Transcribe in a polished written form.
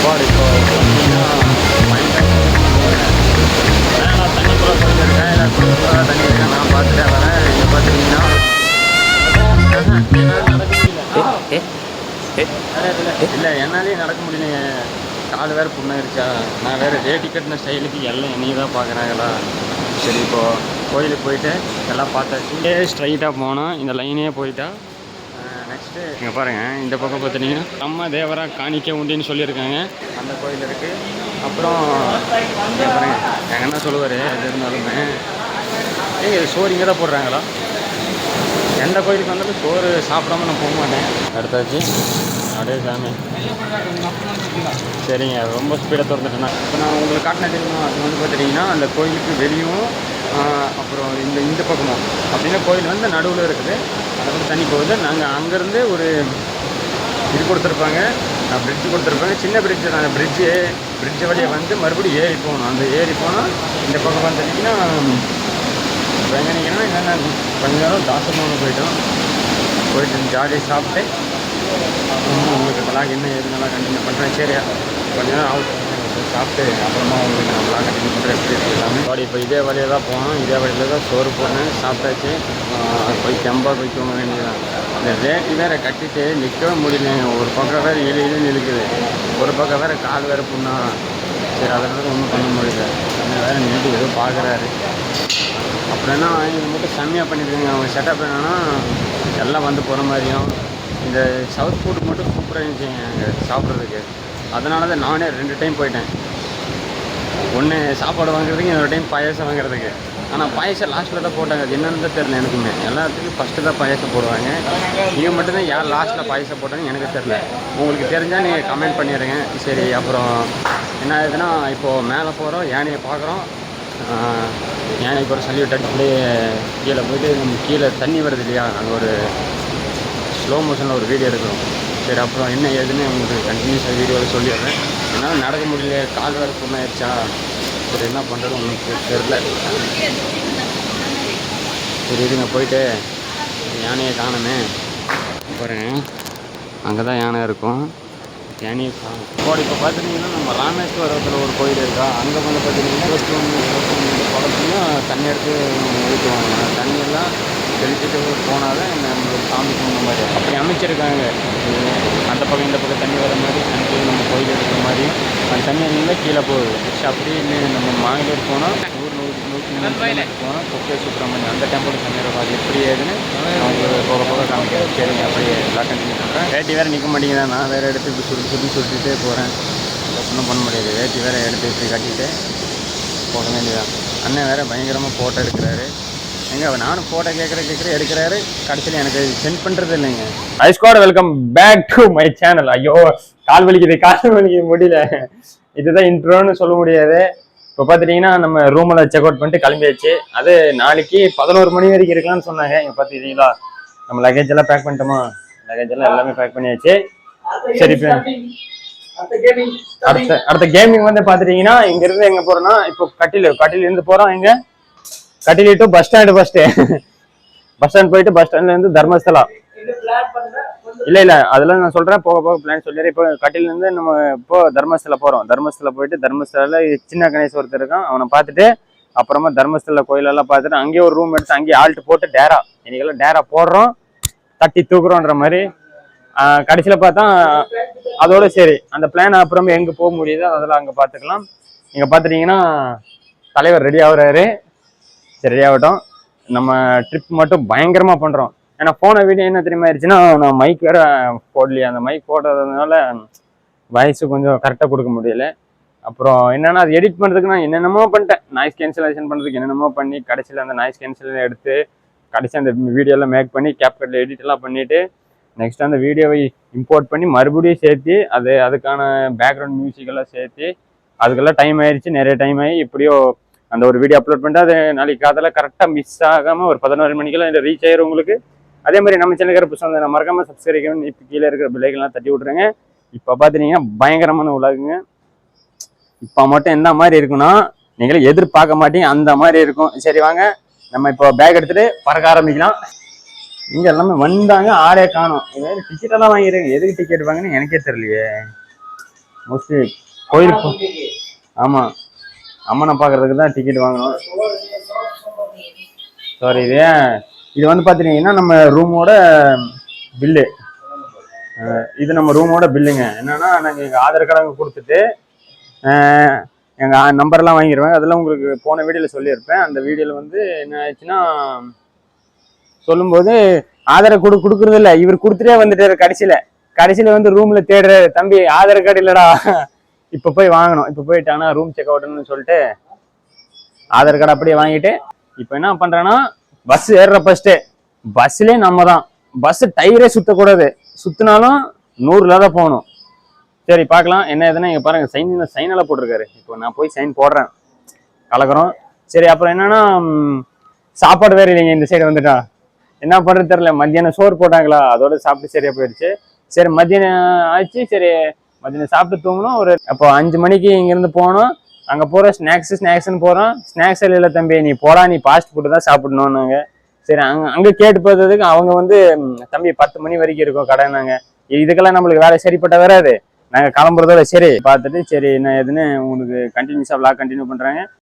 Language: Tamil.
பாடி இப்போ தண்ணிக்குள்ளே போயிருக்கேன். இல்லை குளிர்ல தண்ணி இருக்கேன். நான் பார்த்துட்டே வரேன். இங்கே பார்த்தீங்கன்னா இல்லை என்னாலே நடக்க முடியலைங்க. கால் வேறு புண்ணாயிருச்சா. நான் வேறு டிக்கெட்ன ஸ்டைலுக்கு எல்லாம் என்னையும் தான் பார்க்குறாங்களா. சரி இப்போது கோயிலுக்கு போயிட்டு எல்லாம் பார்த்தாச்சு. ஸ்ட்ரைட்டாக போனால் இந்த லைனே போயிட்டா நெக்ஸ்ட்டு இங்கே பாருங்கள். இந்த பக்கம் பார்த்தீங்கன்னா அம்மா தேவரா காணிக்க உண்டின்னு சொல்லியிருக்காங்க. அந்த கோயில் இருக்குது. அப்புறம் பாருங்க எங்கள் என்ன சொல்லுவார் எது இருந்தாலுமே சோறு இங்கே தான் போடுறாங்களா. எந்த கோயிலுக்கு வந்தாலும் சோறு சாப்பிடாம நான் போக மாட்டேன். அடுத்தாச்சு அப்படியே சாமி. சரிங்க ரொம்ப ஸ்பீடாக திறந்துட்டேன்னா இப்போ நான் உங்களுக்கு காட்டின தெரியுமா. அது வந்து பார்த்துட்டிங்கன்னா அந்த கோயிலுக்கு வெளியும் அப்புறம் இந்த பக்கமும் அப்படின்னா கோயில் வந்து நடுவில் இருக்குது. அதை வந்து தண்ணி போகுது. நாங்கள் அங்கேருந்து ஒரு இது கொடுத்துருப்பாங்க, பிரிட்ஜு கொடுத்துருப்பாங்க. சின்ன பிரிட்ஜு தான். அந்த பிரிட்ஜு வழியை வந்து மறுபடியும் ஏறி போகணும். அந்த ஏறி போனால் இந்த பக்கம் வந்துட்டிங்கன்னா இப்போ எங்கே நிற்கணும்னா என்னென்ன கொஞ்ச நேரம் தாசமாக போயிட்டு ஜாலியாக சாப்பிட்டு உங்களுக்கு விளாக் என்ன ஏது நல்லா கண்டினியூ பண்ணுறேன். சரியா கொஞ்ச நேரம் அவுட் சாப்பிட்டு அப்புறமா உங்களுக்கு நான் விளாக் கண்டினியூ பண்ணுறேன். எப்படி இருக்குது எல்லாமே பாடி. இப்போ இதே வழியில் தான் போனோம். இதே வழியில் தான் சோறு போனேன். சாப்பிட்டாச்சு. போய் தெம்பாக போய் தூங்க வேண்டியதான். இந்த ரேட்டு வேறு கட்டிட்டு நிற்கவே முடியல. ஒரு பக்கம் வேறு இழுன்னு இழுக்குது. ஒரு பக்கம் வேறு கால் வேறு புண்ணா. சரி அதனால ஒன்றும் பண்ண முடியல. அந்த வேறு நின்று ஏதோ பார்க்குறாரு. அப்படின்னா இது மட்டும் செம்மையாக பண்ணியிருக்காங்க. அவங்க செட்டப் என்னென்னா எல்லாம் வந்து போகிற மாதிரியும் இந்த சவுத் ஃபுட் மட்டும் சூப்பராக இருந்துச்சுங்க அங்கே சாப்பிட்றதுக்கு. அதனால தான் நானே 2 டைம் போயிட்டேன். ஒன்று சாப்பாடு வாங்குறதுக்கு, இன்னொரு டைம் பாயசம் வாங்குறதுக்கு. ஆனால் பாயசம் லாஸ்ட்டில் தான் போட்டாங்க. அது என்னன்னு தான் தெரில எனக்குமே. எல்லாத்துக்கும் ஃபஸ்ட்டு தான் பாயசம் போடுவாங்க. நீங்கள் மட்டும்தான் யார் லாஸ்ட்டில் பாயசம் போட்டாங்கன்னு எனக்கு தெரில. உங்களுக்கு தெரிஞ்சால் நீங்கள் கமெண்ட் பண்ணிடுங்க. சரி அப்புறம் என்ன ஆகுதுன்னா இப்போது மேலே போகிறோம், யானையை பார்க்குறோம். யானைக்கு ஒரு சல்யூட் அடிச்சு அப்படியே கீழே போயிட்டு நம்ம கீழே தண்ணி வருது இல்லையா, அங்கே ஒரு ஸ்லோ மோஷனில் ஒரு வீடியோ எடுக்கிறோம். சரி அப்புறம் என்ன ஏதுன்னு உங்களுக்கு கண்டினியூஸாக வீடியோவில் சொல்லிடுறேன். என்னால் நடக்க முடியல, கால் வேறு புண்ணாயிருச்சா. சரி என்ன பண்ணுறது உங்களுக்கு தெரில. சரி இதுங்க போயிட்டு யானையை காணுமே பாருங்க. அங்கே தான் யானை இருக்கும். யானையை காணும். இப்போ பார்த்துட்டிங்கன்னா நம்ம ராமேஸ்வரத்தில் ஒரு கோயில் இருக்கா. அங்கே வந்து பார்த்திங்கன்னா 21 குளத்துலையும் தண்ணி எடுத்து ஊற்றுவாங்க. தண்ணியெல்லாம் தெளிச்சுட்டு போனால் தான் நம்மளுக்கு சாமி கும்பிட்ற மாதிரி அப்படி அமைச்சிருக்காங்க. அந்த பக்கம் இந்த பக்கம் தண்ணி வர மாதிரி, தண்ணி நம்ம கோயில் இருக்கிற மாதிரியும் அந்த தண்ணி இருந்தால் கீழே போகுது. நெக்ஸ்ட் அப்படியே நம்ம மாங்கலூர் போனால் 100 போனால் கொக்கே சுப்பிரமணியம் அந்த டெம்பிள் தண்ணி இருக்கும். அது எப்படி ஏதுன்னு அவங்க போக போக காமிக்கிறேன். சரிங்க அப்படியே எல்லாம் கண்டினியூ பண்ணுறேன். வேட்டி வேறு நிற்க மாட்டேங்குதான். நான் வேறு எடுத்து இப்படி சுட்டிகிட்டே போகிறேன். ஒன்றும் பண்ண முடியாது. வேட்டி வேறு எடுத்து இப்படி கட்டிட்டு போக வேண்டியதான். அண்ணன் வேறு பயங்கரமாக ஃபோட்டோ எடுக்கிறாரு. எங்க நானும் ஃபோட்டோ கேட்குறேன் எடுக்கிறாரு. கடைசியில் எனக்கு சென்ட் பண்ணுறது இல்லைங்க. ஐஸ்குவாட் welcome back to my channel. ஐயோ கால் வலிக்குது முடியல. இதுதான் இன்ட்ரோன்னு சொல்ல முடியாது. இப்போ பார்த்துட்டிங்கன்னா நம்ம ரூமில் செக் அவுட் பண்ணிட்டு கிளம்பியாச்சு. அது நாளைக்கு 11 மணி வரைக்கும் இருக்கலாம்னு சொன்னாங்க. இங்கே பார்த்துக்கிட்டீங்களா நம்ம லக்கேஜ் எல்லாம் பேக் பண்ணிட்டோமா. லக்கேஜ் எல்லாம் எல்லாமே பேக் பண்ணியாச்சு. சரி அடுத்த கேமிங் வந்து பார்த்துட்டிங்கன்னா இங்கேருந்து எங்கே போகிறோன்னா இப்போ கட்டிலேருந்து போகிறோம். எங்கே கட்டிலி to bus stand. Bus stand போயிட்டு பஸ் ஸ்டாண்ட்லேருந்து தர்மஸ்தலா. இல்லை அதெல்லாம் நான் சொல்கிறேன். போக போக பிளான் சொல்லிடுறேன். இப்போ கட்டிலேருந்து நம்ம இப்போ தர்மஸ்தலா போகிறோம். தர்மஸ்தலா போயிட்டு தர்மஸ்தலாவில் சின்ன கணேஷ் ஒருத்தர் இருக்கான். அவனை பார்த்துட்டு அப்புறமா தர்மஸ்தலா கோயிலெல்லாம் பார்த்துட்டு அங்கேயே ஒரு ரூம் எடுத்து அங்கேயே ஆல்ட்டு போட்டு டேரா இன்னைக்கெல்லாம் டேரா போடுறோம், தட்டி தூக்குறோன்ற மாதிரி. கடைசியில் பார்த்தா அதோட சரி அந்த பிளான் அப்புறமா எங்கே போக முடியுதோ அதெல்லாம் அங்கே பார்த்துக்கலாம். இங்கே பார்த்துட்டிங்கன்னா தலைவர் ரெடி ஆகுறாரு. சரி ரெடி ஆகட்டும். நம்ம ட்ரிப் மட்டும் பயங்கரமாக பண்ணுறோம். ஏன்னா போன வீடியோ என்ன தெரியுமா ஆயிடுச்சுன்னா நான் மைக் வேறு போடலையே. அந்த மைக் போடுறதுனால வாய்ஸு கொஞ்சம் கரெக்டாக கொடுக்க முடியல. அப்புறம் என்னென்னா அது எடிட் பண்ணுறதுக்கு நான் என்னென்னமோ பண்ணிட்டேன். நாய்ஸ் கேன்சலேஷன் பண்ணுறதுக்கு என்னென்னமோ பண்ணி கடைசியில் அந்த நாய்ஸ் கேன்சல் எடுத்து கடைசி அந்த வீடியோலாம் மேக் பண்ணி கேப்கட்டில் எடிட்டெல்லாம் பண்ணிவிட்டு நெக்ஸ்ட் அந்த வீடியோவை இம்போர்ட் பண்ணி மறுபடியும் சேர்த்து அதுக்கான பேக்ரவுண்ட் மியூசிக்கெல்லாம் சேர்த்து அதுக்கெல்லாம் டைம் ஆயிடுச்சு. நிறைய டைம் ஆகி இப்படியோ அந்த ஒரு வீடியோ அப்லோட் பண்ணிட்டு அது நாளைக்கு அதெல்லாம் கரெக்டாக மிஸ் ஆகாமல் ஒரு 11 மணிக்கெல்லாம் ரீச் ஆயிரும் உங்களுக்கு. அதே மாதிரி நம்ம சேனலுக்கு புதுசாக நான் மறக்காமல் சப்ஸ்கிரைப் பண்ணி இப்போ கீழே இருக்கிற பிள்ளைகள்லாம் தட்டி விட்ருங்க. இப்போ பார்த்துட்டீங்கன்னா பயங்கரமான உலகுங்க. இப்போ மட்டும் எந்த மாதிரி இருக்குன்னா நீங்களே எதிர்பார்க்க மாட்டீங்க, அந்த மாதிரி இருக்கும். சரி வாங்க நம்ம இப்போ பேக் எடுத்துகிட்டு பறக்க ஆரம்பிக்கலாம். இங்கே எல்லாமே வந்தாங்க, ஆளே காணும். டிக்கெட்டெல்லாம் வாங்கிடுங்க. எதுக்கு டிக்கெட் வாங்கினு எனக்கே தெரியலையே. மோஸ்ட்லி கோயிலுக்கு. ஆமாம், அம்மனை பார்க்கறதுக்கு தான் டிக்கெட் வாங்கணும். சாரி, இது வந்து பார்த்துட்டீங்கன்னா நம்ம ரூமோட பில்லு. இது நம்ம ரூமோட பில்லுங்க. என்னன்னா நாங்கள் எங்கள் ஆதார் கார்டு அங்கே கொடுத்துட்டு எங்கள் நம்பர்லாம் வாங்கிடுவேன். அதெல்லாம் உங்களுக்கு போன வீடியோவில் சொல்லியிருப்பேன். அந்த வீடியோவில் வந்து என்ன ஆயிடுச்சுன்னா, சொல்லும்போது ஆதார் கொடுக்குறது இல்லை, இவர் கொடுத்துட்டே வந்துட்டாரு. கடைசியில் வந்து ரூமில் தேடுறாரு, தம்பி ஆதார் கார்டு இல்லைடா, இப்போ போய் வாங்கணும். இப்போ போயிட்டானா ரூம் செக் அவுட்னு சொல்லிட்டு ஆதார் கார்டு அப்படியே வாங்கிட்டு இப்போ என்ன பண்ணுறேன்னா, பஸ் ஏறுற ஃபர்ஸ்ட்டு பஸ்லேயே நம்ம தான். பஸ் டயரே சுற்றக்கூடாது, சுற்றினாலும் 100ல் தான் போகணும். சரி பார்க்கலாம் என்ன எதுனா. இங்கே பாருங்கள், சைனெல்லாம் போட்டிருக்காரு. இப்போ நான் போய் சைன் போடுறேன், கலக்கிறோம். சரி, அப்புறம் என்னன்னா சாப்பாடு வேறு இல்லைங்க இந்த சைடு வந்துட்டா. என்ன பண்ணுறது தெரில. மத்தியானம் சோறு போட்டாங்களா, அதோட சாப்பிட்டு சரியாக போயிடுச்சு. சரி மத்தியானம் ஆச்சு. சரி மத்தியானம் சாப்பிட்டு தூங்கணும். அப்போ 5 மணிக்கு இங்கேருந்து போனோம். அங்கே போகிற ஸ்நாக்ஸ்ன்னு போகிறோம். ஸ்நாக்ஸ் இல்லை தம்பி, நீ போடா, நீ ஃபாஸ்ட் ஃபுட்டு தான் சாப்பிடணும்னாங்க. சரி, அங்கே கேட்டு பார்த்ததுக்கு அவங்க வந்து தம்பி 10 மணி வரைக்கும் இருக்கும் கடைனாங்க. இதுக்கெல்லாம் நம்மளுக்கு வேலை சரிப்பட்ட வராது, நாங்கள் கிளம்புறதோட. சரி பார்த்துட்டு சரி என்ன எதுன்னு உங்களுக்கு கண்டினியூஸாக விளாக் கண்டினியூ பண்ணுறாங்க.